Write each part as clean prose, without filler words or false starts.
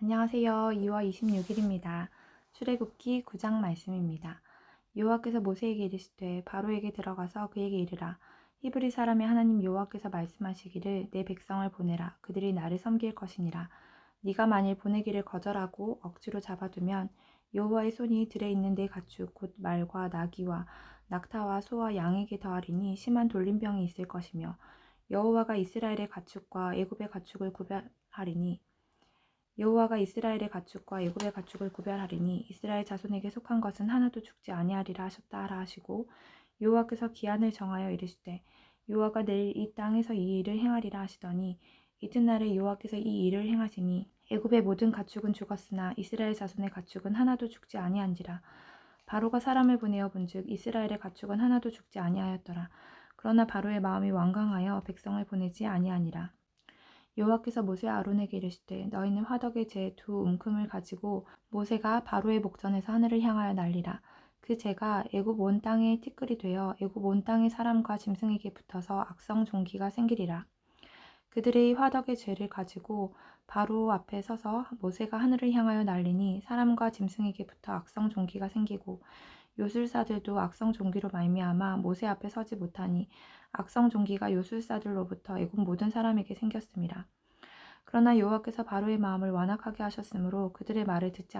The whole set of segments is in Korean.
안녕하세요. 2월 26일입니다. 출애굽기 9장 말씀입니다. 여호와께서 모세에게 이르시되 바로에게 들어가서 그에게 이르라. 히브리 사람의 하나님 여호와께서 말씀하시기를 내 백성을 보내라. 그들이 나를 섬길 것이니라. 네가 만일 보내기를 거절하고 억지로 잡아두면 여호와의 손이 들에 있는 내 가축 곧 말과 나귀와 낙타와 소와 양에게 더하리니 심한 돌림병이 있을 것이며 여호와가 이스라엘의 가축과 애굽의 가축을 구별하리니 여호와가 이스라엘의 가축과 애굽의 가축을 구별하리니 이스라엘 자손에게 속한 것은 하나도 죽지 아니하리라 하셨다 하라 하시고 여호와께서 기한을 정하여 이르시되 여호와가 내일 이 땅에서 이 일을 행하리라 하시더니 이튿날에 여호와께서 이 일을 행하시니 애굽의 모든 가축은 죽었으나 이스라엘 자손의 가축은 하나도 죽지 아니한지라. 바로가 사람을 보내어 본즉 이스라엘의 가축은 하나도 죽지 아니하였더라. 그러나 바로의 마음이 완강하여 백성을 보내지 아니하니라. 여호와께서 모세와 아론에게 이르시되 너희는 화덕의 재 두 움큼을 가지고 모세가 바로의 목전에서 하늘을 향하여 날리라. 그 재가 애굽 온 땅의 티끌이 되어 애굽 온 땅의 사람과 짐승에게 붙어서 악성 종기가 생기리라. 그들의 화덕의 재를 가지고 바로 앞에 서서 모세가 하늘을 향하여 날리니 사람과 짐승에게 붙어 악성 종기가 생기고 요술사들도 악성 종기로 말미암아 모세 앞에 서지 못하니 악성 종기가 요술사들로부터 애굽 모든 사람에게 생겼음이라. 그러나 여호와께서 바로의 마음을 완악하게 하셨으므로 그들의 말을 듣지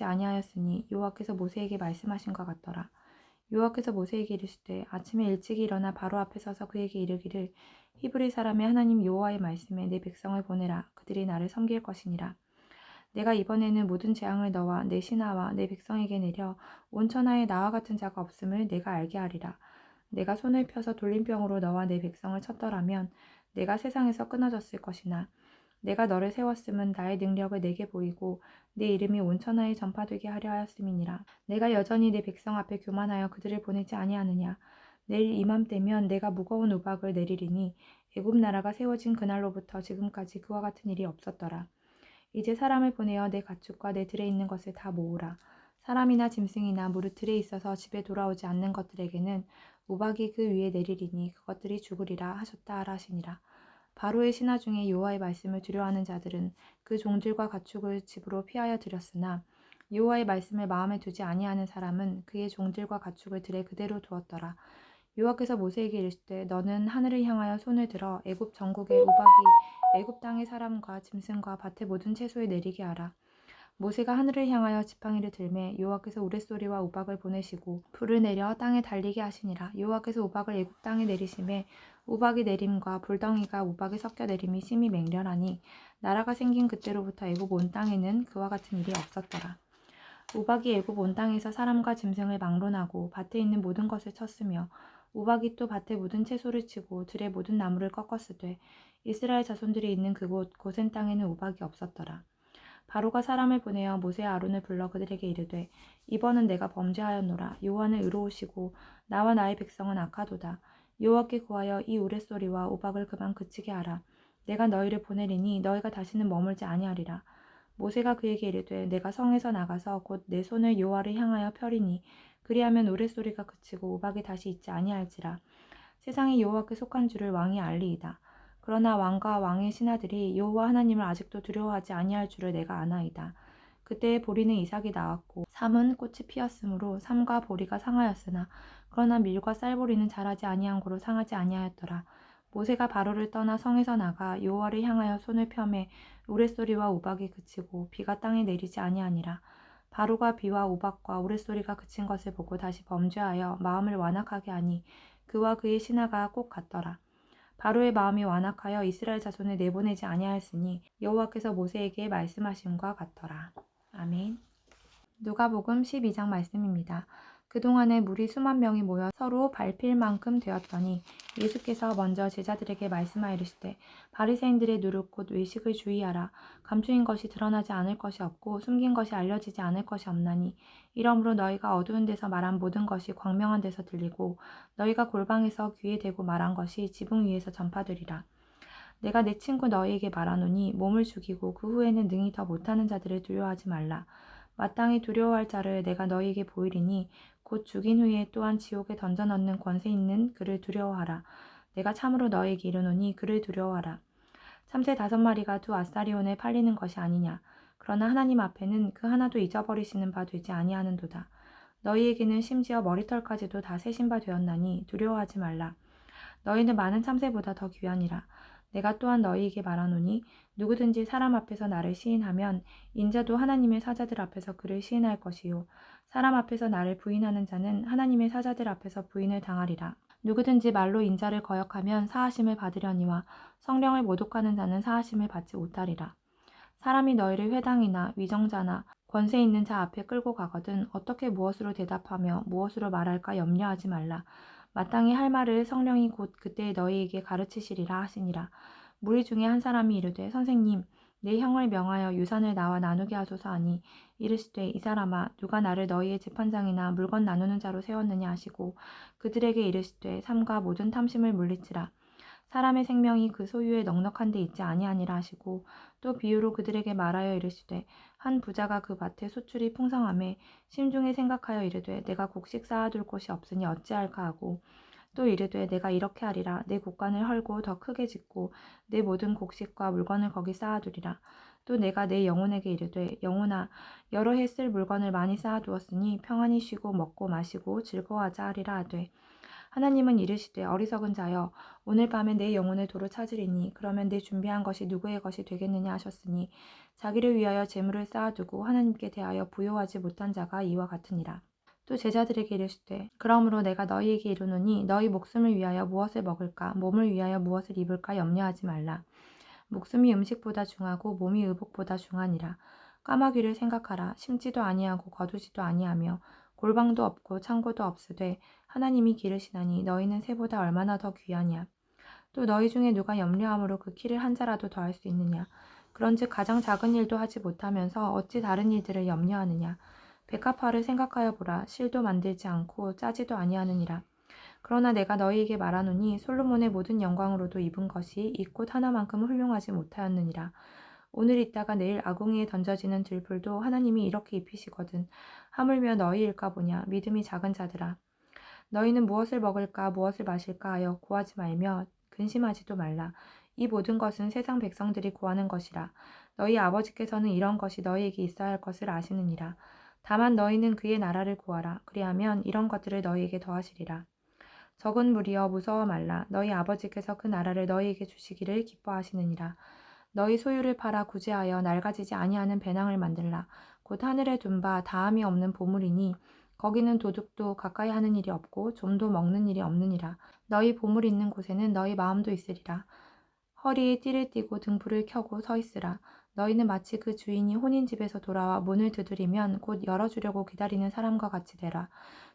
아니하였으니 여호와께서 모세에게 말씀하신 것 같더라. 여호와께서 모세에게 이르시되 아침에 일찍 일어나 바로 앞에 서서 그에게 이르기를 히브리 사람의 하나님 여호와의 말씀에 내 백성을 보내라. 그들이 나를 섬길 것이니라. 내가 이번에는 모든 재앙을 너와 내 신하와 내 백성에게 내려 온 천하에 나와 같은 자가 없음을 내가 알게 하리라. 내가 손을 펴서 돌림병으로 너와 내 백성을 쳤더라면 내가 세상에서 끊어졌을 것이나 내가 너를 세웠음은 나의 능력을 내게 보이고 내 이름이 온 천하에 전파되게 하려 하였음이니라. 내가 여전히 내 백성 앞에 교만하여 그들을 보내지 아니하느냐. 내일 이맘때면 내가 무거운 우박을 내리리니 애굽 나라가 세워진 그날로부터 지금까지 그와 같은 일이 없었더라. 이제 사람을 보내어 내 가축과 내 들에 있는 것을 다 모으라. 사람이나 짐승이나 무릇 들에 있어서 집에 돌아오지 않는 것들에게는 우박이 그 위에 내리리니 그것들이 죽으리라 하셨다 하라 하시니라. 바로의 신하 중에 여호와의 말씀을 두려워하는 자들은 그 종들과 가축을 집으로 피하여 들였으나 여호와의 말씀을 마음에 두지 아니하는 사람은 그의 종들과 가축을 들에 그대로 두었더라. 여호와께서 모세에게 이르시되 너는 하늘을 향하여 손을 들어 애굽 전국의 우박이 애굽 땅의 사람과 짐승과 밭의 모든 채소에 내리게 하라. 모세가 하늘을 향하여 지팡이를 들매 여호와께서 우레소리와 우박을 보내시고 불을 내려 땅에 달리게 하시니라. 여호와께서 우박을 애굽 땅에 내리심에 우박이 내림과 불덩이가 우박에 섞여 내림이 심히 맹렬하니 나라가 생긴 그때로부터 애굽 온 땅에는 그와 같은 일이 없었더라. 우박이 애굽 온 땅에서 사람과 짐승을 막론하고 밭에 있는 모든 것을 쳤으며 우박이 또 밭의 모든 채소를 치고 들의 모든 나무를 꺾었으되 이스라엘 자손들이 있는 그곳 고센 땅에는 우박이 없었더라. 바로가 사람을 보내어 모세와 아론을 불러 그들에게 이르되 이번은 내가 범죄하였노라. 여호와는 의로우시고 나와 나의 백성은 악하도다. 여호와께 구하여 이 우레소리와 우박을 그만 그치게 하라. 내가 너희를 보내리니 너희가 다시는 머물지 아니하리라. 모세가 그에게 이르되 내가 성에서 나가서 곧 내 손을 여호와를 향하여 펴리니 그리하면 우레소리가 그치고 우박이 다시 있지 아니할지라. 세상이 여호와께 속한 줄을 왕이 알리이다. 그러나 왕과 왕의 신하들이 여호와 하나님을 아직도 두려워하지 아니할 줄을 내가 아나이다. 그때에 보리는 이삭이 나왔고 삼은 꽃이 피었으므로 삼과 보리가 상하였으나 그러나 밀과 쌀보리는 자라지 아니한 고로 상하지 아니하였더라. 모세가 바로를 떠나 성에서 나가 여호와를 향하여 손을 펴매 우레소리와 우박이 그치고 비가 땅에 내리지 아니하니라. 바로가 비와 우박과 우레소리가 그친 것을 보고 다시 범죄하여 마음을 완악하게 하니 그와 그의 신하가 꼭 같더라. 바로의 마음이 완악하여 이스라엘 자손을 내보내지 아니하였으니 여호와께서 모세에게 말씀하심과 같더라. 아멘. 누가복음 12장 말씀입니다. 그동안에 무리 수만 명이 모여 서로 밟힐 만큼 되었더니 예수께서 먼저 제자들에게 말씀하여 이르시되 바리새인들의 누룩 곧 외식을 주의하라. 감추인 것이 드러나지 않을 것이 없고 숨긴 것이 알려지지 않을 것이 없나니 이러므로 너희가 어두운 데서 말한 모든 것이 광명한 데서 들리고 너희가 골방에서 귀에 대고 말한 것이 지붕 위에서 전파되리라. 내가 내 친구 너희에게 말하노니 몸을 죽이고 그 후에는 능히 더 못하는 자들을 두려워하지 말라. 마땅히 두려워할 자를 내가 너희에게 보이리니 곧 죽인 후에 또한 지옥에 던져 넣는 권세 있는 그를 두려워하라. 내가 참으로 너희에게 이르노니 그를 두려워하라. 참새 5마리가 두 아사리온에 팔리는 것이 아니냐. 그러나 하나님 앞에는 그 하나도 잊어버리시는 바 되지 아니하는도다. 너희에게는 심지어 머리털까지도 다 세신 바 되었나니 두려워하지 말라. 너희는 많은 참새보다 더 귀하니라. 내가 또한 너희에게 말하노니 누구든지 사람 앞에서 나를 시인하면 인자도 하나님의 사자들 앞에서 그를 시인할 것이요 사람 앞에서 나를 부인하는 자는 하나님의 사자들 앞에서 부인을 당하리라. 누구든지 말로 인자를 거역하면 사하심을 받으려니와 성령을 모독하는 자는 사하심을 받지 못하리라. 사람이 너희를 회당이나 위정자나 권세 있는 자 앞에 끌고 가거든 어떻게 무엇으로 대답하며 무엇으로 말할까 염려하지 말라. 마땅히 할 말을 성령이 곧 그때 너희에게 가르치시리라 하시니라. 무리 중에 한 사람이 이르되 선생님 내 형을 명하여 유산을 나와 나누게 하소서 하니 이르시되 이 사람아 누가 나를 너희의 재판장이나 물건 나누는 자로 세웠느냐 하시고 그들에게 이르시되 삼가 모든 탐심을 물리치라. 사람의 생명이 그 소유에 넉넉한 데 있지 아니하니라 하시고 또 비유로 그들에게 말하여 이르시되 한 부자가 그 밭에 소출이 풍성하매 심중에 생각하여 이르되 내가 곡식 쌓아둘 곳이 없으니 어찌할까 하고 또 이르되 내가 이렇게 하리라 내 곡간을 헐고 더 크게 짓고 내 모든 곡식과 물건을 거기 쌓아두리라. 또 내가 내 영혼에게 이르되 영혼아 여러 해 쓸 물건을 많이 쌓아두었으니 평안히 쉬고 먹고 마시고 즐거워하자 하리라 하되 하나님은 이르시되 어리석은 자여 오늘 밤에 내 영혼을 도로 찾으리니 그러면 내 준비한 것이 누구의 것이 되겠느냐 하셨으니 자기를 위하여 재물을 쌓아두고 하나님께 대하여 부요하지 못한 자가 이와 같으니라. 또 제자들에게 이르시되 그러므로 내가 너희에게 이르노니 너희 목숨을 위하여 무엇을 먹을까 몸을 위하여 무엇을 입을까 염려하지 말라. 목숨이 음식보다 중하고 몸이 의복보다 중하니라. 까마귀를 생각하라. 심지도 아니하고 거두지도 아니하며 골방도 없고 창고도 없으되 하나님이 기르시나니 너희는 새보다 얼마나 더 귀하냐. 또 너희 중에 누가 염려함으로 그 키를 한 자라도 더할 수 있느냐. 그런즉 가장 작은 일도 하지 못하면서 어찌 다른 일들을 염려하느냐. 백합화를 생각하여 보라. 실도 만들지 않고 짜지도 아니하느니라. 그러나 내가 너희에게 말하노니 솔로몬의 모든 영광으로도 입은 것이 이 꽃 하나만큼 훌륭하지 못하였느니라. 오늘 있다가 내일 아궁이에 던져지는 들불도 하나님이 이렇게 입히시거든. 하물며 너희일까 보냐. 믿음이 작은 자들아. 너희는 무엇을 먹을까 무엇을 마실까 하여 구하지 말며 근심하지도 말라. 이 모든 것은 세상 백성들이 구하는 것이라. 너희 아버지께서는 이런 것이 너희에게 있어야 할 것을 아시느니라. 다만 너희는 그의 나라를 구하라. 그리하면 이런 것들을 너희에게 더하시리라. 적은 무리여 무서워 말라. 너희 아버지께서 그 나라를 너희에게 주시기를 기뻐하시느니라. 너희 소유를 팔아 구제하여 낡아지지 아니하는 배낭을 만들라. 곧 하늘에 둔 바 다함이 없는 보물이니 거기는 도둑도 가까이 하는 일이 없고 좀도 먹는 일이 없느니라. 너희 보물 있는 곳에는 너희 마음도 있으리라. 허리에 띠를 띠고 등불을 켜고 서 있으라. 너희는 마치 그 주인이 혼인집에서 돌아와 문을 두드리면 곧 열어주려고 기다리는 사람과 같이 되라.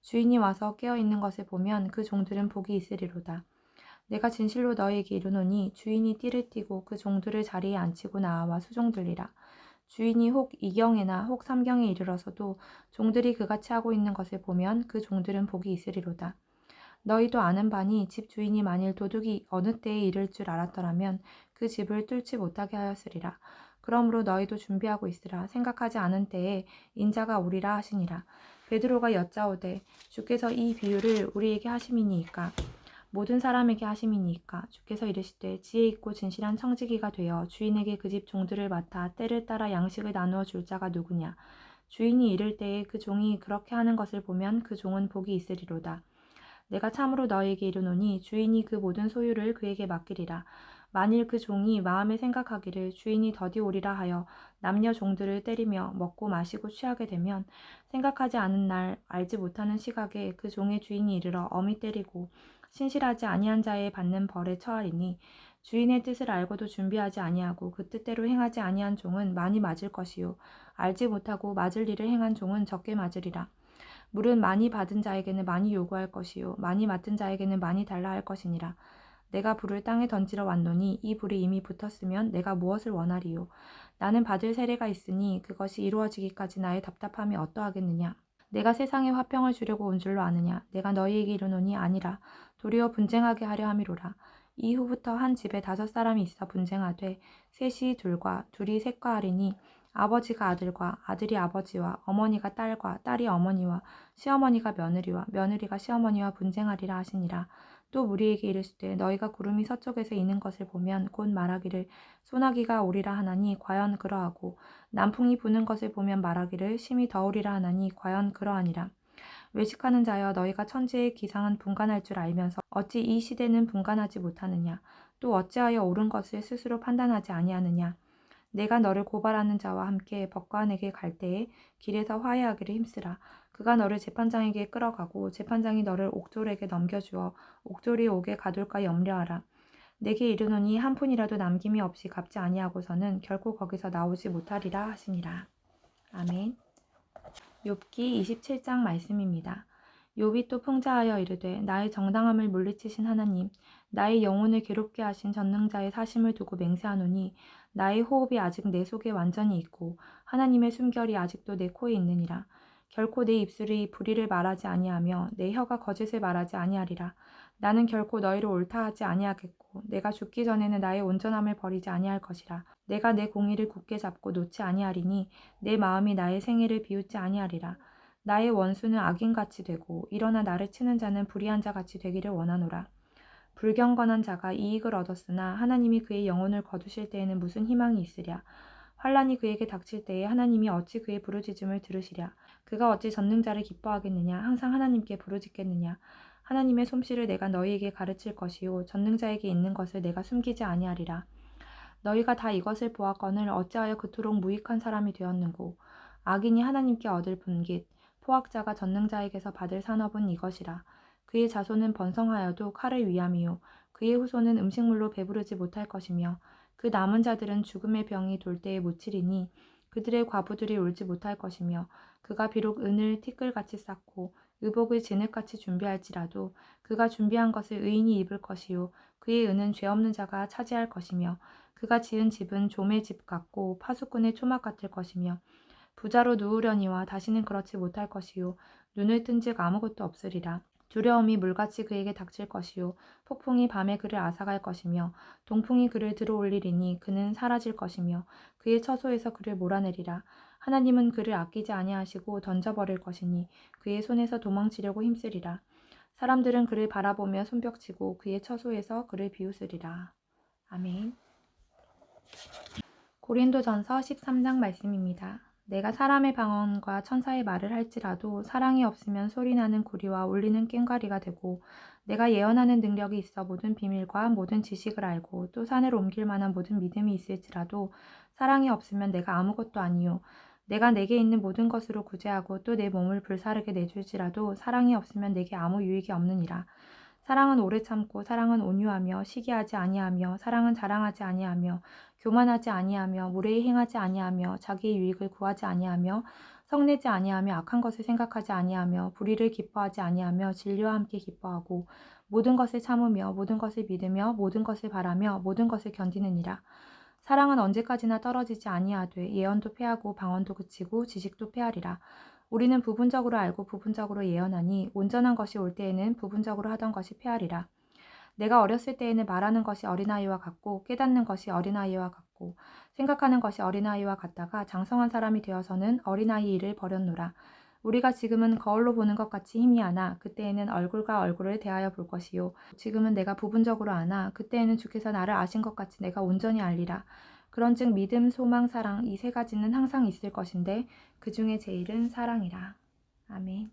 주인이 와서 깨어있는 것을 보면 그 종들은 복이 있으리로다. 내가 진실로 너희에게 이르노니 주인이 띠를 띠고 그 종들을 자리에 앉히고 나와 수종들리라. 주인이 혹 2경에나 혹 3경에 이르러서도 종들이 그같이 하고 있는 것을 보면 그 종들은 복이 있으리로다. 너희도 아는 바니 집 주인이 만일 도둑이 어느 때에 이를 줄 알았더라면 그 집을 뚫지 못하게 하였으리라. 그러므로 너희도 준비하고 있으라. 생각하지 않은 때에 인자가 오리라 하시니라. 베드로가 여짜오되 주께서 이 비유를 우리에게 하심이니이까 모든 사람에게 하심이니이까. 주께서 이르시되 지혜 있고 진실한 청지기가 되어 주인에게 그 집 종들을 맡아 때를 따라 양식을 나누어 줄 자가 누구냐. 주인이 이를 때에 그 종이 그렇게 하는 것을 보면 그 종은 복이 있으리로다. 내가 참으로 너희에게 이르노니 주인이 그 모든 소유를 그에게 맡기리라. 만일 그 종이 마음에 생각하기를 주인이 더디 오리라 하여 남녀 종들을 때리며 먹고 마시고 취하게 되면 생각하지 않은 날 알지 못하는 시각에 그 종의 주인이 이르러 엄히 때리고 신실하지 아니한 자에 받는 벌에 처하리니 주인의 뜻을 알고도 준비하지 아니하고 그 뜻대로 행하지 아니한 종은 많이 맞을 것이요 알지 못하고 맞을 일을 행한 종은 적게 맞으리라. 물은 많이 받은 자에게는 많이 요구할 것이요 많이 맡은 자에게는 많이 달라 할 것이니라. 내가 불을 땅에 던지러 왔노니 이 불이 이미 붙었으면 내가 무엇을 원하리요. 나는 받을 세례가 있으니 그것이 이루어지기까지 나의 답답함이 어떠하겠느냐. 내가 세상에 화평을 주려고 온 줄로 아느냐. 내가 너희에게 이르노니 아니라 도리어 분쟁하게 하려 함이로라. 이후부터 한 집에 5사람이 있어 분쟁하되 셋이 둘과 둘이 셋과 하리니 아버지가 아들과 아들이 아버지와 어머니가 딸과 딸이 어머니와 시어머니가 며느리와 며느리가 시어머니와 분쟁하리라 하시니라. 또 무리에게 이르시되 너희가 구름이 서쪽에서 이는 것을 보면 곧 말하기를 소나기가 오리라 하나니 과연 그러하고 남풍이 부는 것을 보면 말하기를 심히 더우리라 하나니 과연 그러하니라. 외식하는 자여 너희가 천지의 기상은 분간할 줄 알면서 어찌 이 시대는 분간하지 못하느냐. 또 어찌하여 옳은 것을 스스로 판단하지 아니하느냐. 내가 너를 고발하는 자와 함께 법관에게 갈 때에 길에서 화해하기를 힘쓰라. 그가 너를 재판장에게 끌어가고 재판장이 너를 옥졸에게 넘겨주어 옥졸이 옥에 가둘까 염려하라. 내게 이르노니 한 푼이라도 남김이 없이 갚지 아니하고서는 결코 거기서 나오지 못하리라 하시니라. 아멘. 욥기 27장 말씀입니다. 욥이 또 풍자하여 이르되 나의 정당함을 물리치신 하나님, 나의 영혼을 괴롭게 하신 전능자의 사심을 두고 맹세하노니 나의 호흡이 아직 내 속에 완전히 있고 하나님의 숨결이 아직도 내 코에 있느니라. 결코 내 입술이 불의를 말하지 아니하며 내 혀가 거짓을 말하지 아니하리라. 나는 결코 너희를 옳다 하지 아니하겠고 내가 죽기 전에는 나의 온전함을 버리지 아니할 것이라. 내가 내 공의를 굳게 잡고 놓지 아니하리니 내 마음이 나의 생애를 비웃지 아니하리라. 나의 원수는 악인같이 되고 일어나 나를 치는 자는 불의한 자같이 되기를 원하노라. 불경건한 자가 이익을 얻었으나 하나님이 그의 영혼을 거두실 때에는 무슨 희망이 있으랴. 환란이 그에게 닥칠 때에 하나님이 어찌 그의 부르짖음을 들으시랴. 그가 어찌 전능자를 기뻐하겠느냐. 항상 하나님께 부르짖겠느냐. 하나님의 솜씨를 내가 너희에게 가르칠 것이요 전능자에게 있는 것을 내가 숨기지 아니하리라. 너희가 다 이것을 보았거늘 어찌하여 그토록 무익한 사람이 되었는고. 악인이 하나님께 얻을 분깃 포악자가 전능자에게서 받을 산업은 이것이라. 그의 자손은 번성하여도 칼을 위함이요 그의 후손은 음식물로 배부르지 못할 것이며 그 남은 자들은 죽음의 병이 돌 때에 묻히리니 그들의 과부들이 울지 못할 것이며 그가 비록 은을 티끌같이 쌓고 의복을 진흙같이 준비할지라도 그가 준비한 것을 의인이 입을 것이요 그의 은은 죄 없는 자가 차지할 것이며 그가 지은 집은 좀의 집 같고 파수꾼의 초막 같을 것이며 부자로 누우려니와 다시는 그렇지 못할 것이요 눈을 뜬즉 아무것도 없으리라. 두려움이 물같이 그에게 닥칠 것이요 폭풍이 밤에 그를 앗아갈 것이며 동풍이 그를 들어올리리니 그는 사라질 것이며 그의 처소에서 그를 몰아내리라. 하나님은 그를 아끼지 아니하시고 던져버릴 것이니 그의 손에서 도망치려고 힘쓰리라. 사람들은 그를 바라보며 손뼉치고 그의 처소에서 그를 비웃으리라. 아멘. 고린도전서 13장 말씀입니다. 내가 사람의 방언과 천사의 말을 할지라도 사랑이 없으면 소리나는 구리와 울리는 꽹과리가 되고 내가 예언하는 능력이 있어 모든 비밀과 모든 지식을 알고 또 산을 옮길 만한 모든 믿음이 있을지라도 사랑이 없으면 내가 아무것도 아니요 내가 내게 있는 모든 것으로 구제하고 또 내 몸을 불사르게 내줄지라도 사랑이 없으면 내게 아무 유익이 없느니라. 사랑은 오래 참고 사랑은 온유하며 시기하지 아니하며 사랑은 자랑하지 아니하며 교만하지 아니하며 무례히 행하지 아니하며 자기의 유익을 구하지 아니하며 성내지 아니하며 악한 것을 생각하지 아니하며 불의를 기뻐하지 아니하며 진리와 함께 기뻐하고 모든 것을 참으며 모든 것을 믿으며 모든 것을 바라며 모든 것을 견디느니라. 사랑은 언제까지나 떨어지지 아니하되 예언도 패하고 방언도 그치고 지식도 패하리라. 우리는 부분적으로 알고 부분적으로 예언하니 온전한 것이 올 때에는 부분적으로 하던 것이 패하리라. 내가 어렸을 때에는 말하는 것이 어린아이와 같고 깨닫는 것이 어린아이와 같고 생각하는 것이 어린아이와 같다가 장성한 사람이 되어서는 어린아이 일을 버렸노라. 우리가 지금은 거울로 보는 것 같이 희미하나 그때에는 얼굴과 얼굴을 대하여 볼 것이요 지금은 내가 부분적으로 아나 그때에는 주께서 나를 아신 것 같이 내가 온전히 알리라. 그런즉 믿음, 소망, 사랑 이 세 가지는 항상 있을 것인데 그 중에 제일은 사랑이라. 아멘.